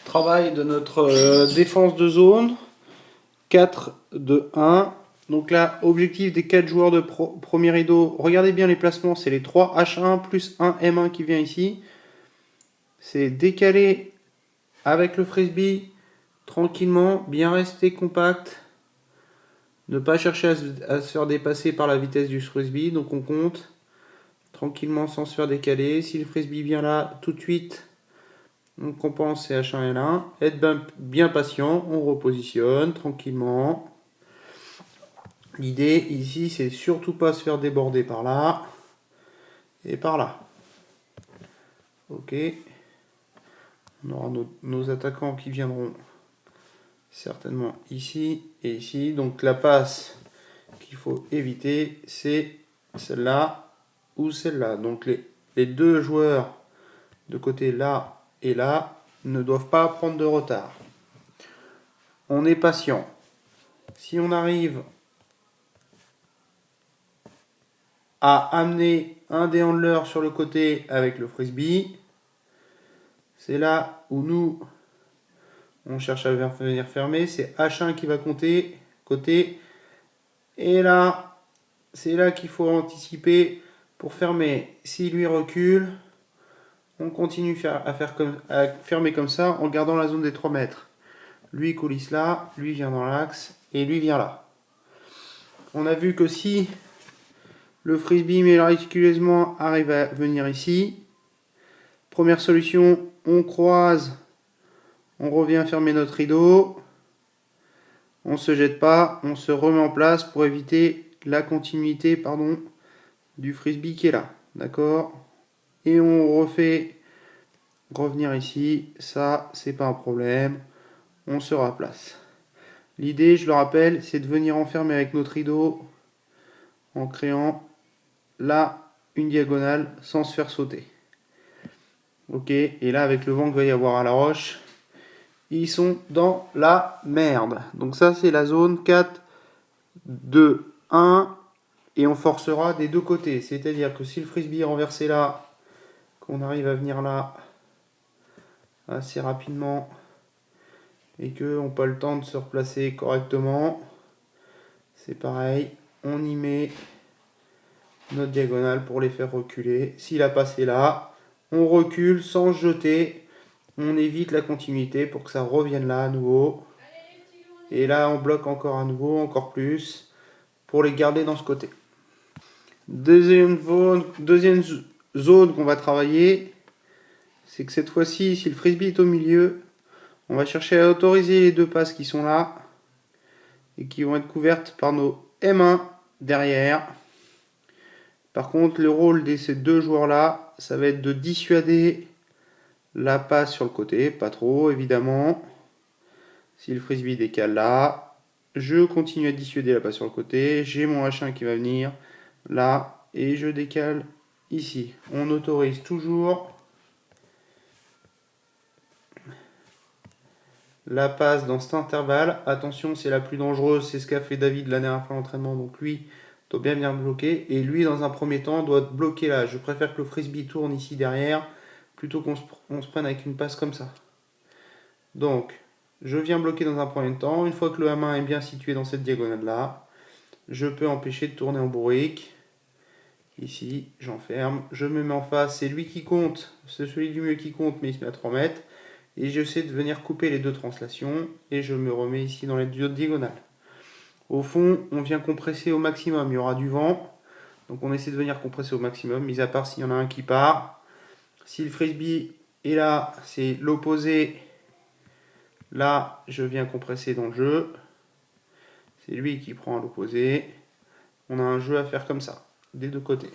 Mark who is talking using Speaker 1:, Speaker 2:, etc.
Speaker 1: Travail de notre défense de zone. 4, 2, 1. Donc là, objectif des 4 joueurs de premier rideau. Regardez bien les placements, c'est les 3 H1 plus 1 M1 qui vient ici. C'est décaler avec le frisbee tranquillement, bien rester compact. Ne pas chercher à se faire dépasser par la vitesse du frisbee. Donc on compte tranquillement sans se faire décaler. Si le frisbee vient là, tout de suite, on compense H1 L1. Être bien patient, on repositionne tranquillement. L'idée ici, c'est surtout pas se faire déborder par là et par là. Ok. On aura nos attaquants qui viendront certainement ici et ici. Donc la passe qu'il faut éviter, c'est celle-là ou celle-là. Donc les deux joueurs de côté là et là ne doivent pas prendre de retard. On est patient. Si on arrive à amener un des handlers sur le côté avec le frisbee, c'est là où nous on cherche à venir fermer. C'est H1 qui va compter côté. Et là, c'est là qu'il faut anticiper pour fermer. Si lui recule, on continue à fermer comme ça en gardant la zone des 3 mètres. Lui coulisse là, lui vient dans l'axe et lui vient là. On a vu que si le frisbee miraculeusement arrive à venir ici, première solution, on croise, on revient fermer notre rideau, on ne se jette pas, on se remet en place pour éviter la continuité du frisbee qui est là. D'accord? Et on refait revenir ici, ça c'est pas un problème, on se replace. L'idée, je le rappelle, c'est de venir enfermer avec notre rideau en créant là une diagonale sans se faire sauter. Ok, et là avec le vent qu'il va y avoir à la roche, ils sont dans la merde. Donc ça c'est la zone 4, 2, 1, et on forcera des deux côtés. C'est-à-dire que si le frisbee est renversé là, qu'on arrive à venir là assez rapidement et qu'on n'a pas le temps de se replacer correctement, c'est pareil, on y met notre diagonale pour les faire reculer. S'il a passé là, on recule sans se jeter, on évite la continuité pour que ça revienne là à nouveau. Et là, on bloque encore à nouveau, encore plus, pour les garder dans ce côté. Deuxième zone qu'on va travailler, c'est que cette fois-ci, si le frisbee est au milieu, on va chercher à autoriser les deux passes qui sont là et qui vont être couvertes par nos M1 derrière. Par contre, le rôle de ces deux joueurs-là, ça va être de dissuader la passe sur le côté, pas trop évidemment. Si le frisbee décale là, je continue à dissuader la passe sur le côté, j'ai mon H1 qui va venir là et je décale ici. On autorise toujours la passe dans cet intervalle. Attention, c'est la plus dangereuse, c'est ce qu'a fait David la dernière fois à l'entraînement, donc lui doit bien venir bloquer, et lui dans un premier temps doit bloquer là. Je préfère que le frisbee tourne ici derrière plutôt qu'on se prenne avec une passe comme ça. Donc je viens bloquer dans un premier temps. Une fois que le M1 est bien situé dans cette diagonale là, je peux empêcher de tourner en bourrique. Ici j'enferme, je me mets en face, c'est lui qui compte, c'est celui du mieux qui compte, mais il se met à 3 mètres. Et j'essaie de venir couper les deux translations et je me remets ici dans les deux diagonales. Au fond, on vient compresser au maximum, il y aura du vent, donc on essaie de venir compresser au maximum, mis à part s'il y en a un qui part. Si le frisbee est là, c'est l'opposé. Là, je viens compresser dans le jeu. C'est lui qui prend à l'opposé. On a un jeu à faire comme ça, des deux côtés.